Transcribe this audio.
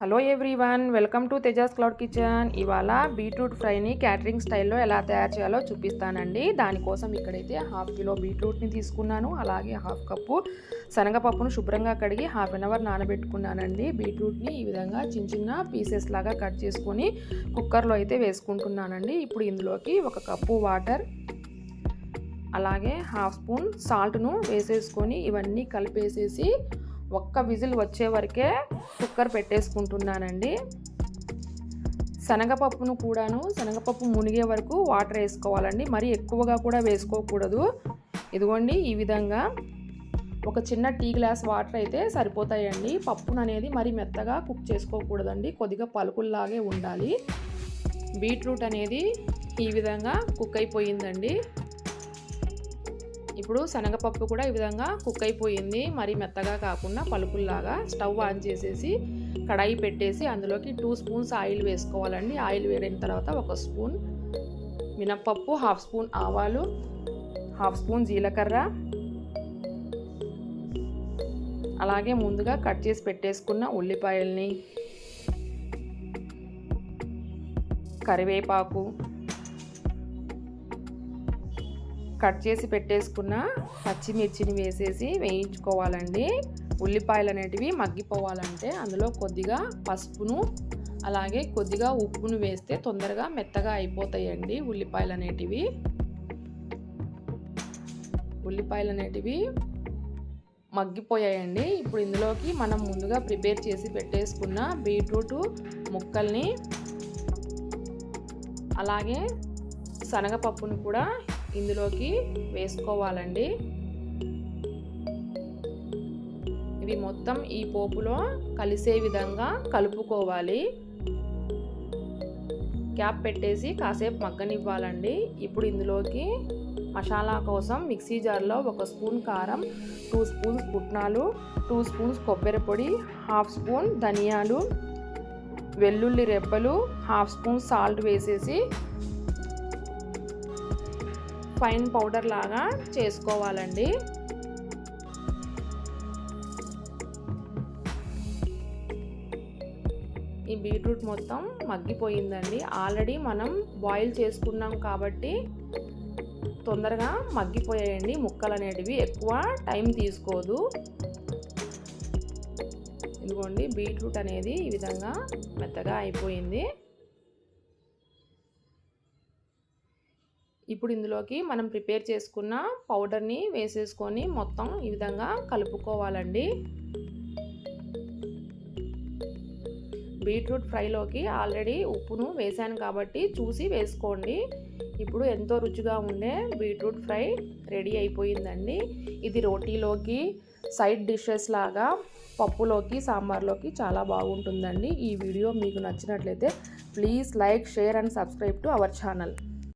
Hello everyone, welcome to Tejas cloud kitchen. ఇవాళ beetroot ఫ్రైని catering స్టైల్లో ఎలా తయారు చేయాలో చూపిస్తానండి. దానికోసం ఇక్కడైతే 1/2 కిలో బీట్రూట్ని తీసుకున్నాను. అలాగే 1/2 కప్పు శనగపప్పును శుభ్రంగా కడిగి 1/2 అవర్ నానబెట్టుకున్నానండి. బీట్రూట్ని ఈ విధంగా చిన్న చిన్న పీసెస్ లాగా కట్ చేసుకొని కుక్కర్లో అయితే వేసుకుంటున్నానండి. ఇప్పుడు ఇందులోకి 1 కప్పు వాటర్, అలాగే 1/2 స్పూన్ సాల్ట్ను వేసేసుకొని ఇవన్నీ కలిపేసేసి ఒక్క విజిల్ వచ్చే వరకే కుక్కర్ పెట్టేసుకుంటున్నానండి. శనగపప్పు మునిగే వరకు వాటర్ వేసుకోవాలండి. మరీ ఎక్కువగా కూడా వేసుకోకూడదు. ఇదిగోండి, ఈ విధంగా ఒక చిన్న టీ గ్లాస్ వాటర్ అయితే సరిపోతాయండి. పప్పును అనేది మరీ మెత్తగా కుక్ చేసుకోకూడదండి, కొద్దిగా పలుకుల్లాగే ఉండాలి. బీట్రూట్ అనేది ఈ విధంగా కుక్ అయిపోయిందండి. ఇప్పుడు శనగపప్పు కూడా ఈ విధంగా కుక్ అయిపోయింది, మరి మెత్తగా కాకుండా పలుకుల్లాగా. స్టవ్ ఆన్ చేసేసి కడాయి పెట్టేసి అందులోకి 2 స్పూన్స్ ఆయిల్ వేసుకోవాలండి. ఆయిల్ వేడిన తర్వాత 1 స్పూన్ మినప్పప్పు, 1/2 స్పూన్ ఆవాలు, 1/2 స్పూన్ జీలకర్ర, అలాగే ముందుగా కట్ చేసి పెట్టేసుకున్న ఉల్లిపాయల్ని, కరివేపాకు, కట్ చేసి పెట్టేసుకున్న పచ్చిమిర్చిని వేసేసి వేయించుకోవాలండి. ఉల్లిపాయలు అనేటివి మగ్గిపోవాలంటే అందులో కొద్దిగా పసుపును అలాగే కొద్దిగా ఉప్పును వేస్తే తొందరగా మెత్తగా అయిపోతాయండి. ఉల్లిపాయలు అనేటివి మగ్గిపోయాయండి. ఇప్పుడు ఇందులోకి మనం ముందుగా ప్రిపేర్ చేసి పెట్టేసుకున్న బీట్రూట్ ముక్కల్ని అలాగే శనగపప్పును కూడా ఇందులోకి వేసుకోవాలండి. ఇవి మొత్తం ఈ పోపులో కలిసే విధంగా కలుపుకోవాలి. క్యాప్ పెట్టేసి కాసేపు మగ్గనివ్వాలండి. ఇప్పుడు ఇందులోకి మసాలా కోసం మిక్సీ జార్లో 1 స్పూన్ కారం, 2 స్పూన్స్ పుట్నాలు, 2 స్పూన్స్ కొబ్బరి పొడి, 1/2 స్పూన్ ధనియాలు, వెల్లుల్లి రెబ్బలు, 1/2 స్పూన్ సాల్ట్ వేసేసి ఫైన్ పౌడర్ లాగా చేసుకోవాలండి. ఈ బీట్రూట్ మొత్తం మగ్గిపోయిందండి. ఆల్రెడీ మనం బాయిల్ చేసుకున్నాం కాబట్టి తొందరగా మగ్గిపోయాయండి. ముక్కలు అనేటివి ఎక్కువ టైం తీసుకోదు. ఇదిగోండి, బీట్రూట్ అనేది ఈ విధంగా మెత్తగా అయిపోయింది. ఇప్పుడు ఇందులోకి మనం ప్రిపేర్ చేసుకున్న పౌడర్ని వేసేసుకొని మొత్తం ఈ విధంగా కలుపుకోవాలండి. బీట్రూట్ ఫ్రైలోకి ఆల్రెడీ ఉప్పును వేసాను కాబట్టి చూసి వేసుకోండి. ఇప్పుడు ఎంతో రుచిగా ఉండే బీట్రూట్ ఫ్రై రెడీ అయిపోయిందండి. ఇది రోటీలోకి, సైడ్ డిషెస్ లాగా, పప్పులోకి, సాంబార్లోకి చాలా బాగుంటుందండి. ఈ వీడియో మీకు నచ్చినట్లయితే please like, share and subscribe to our channel.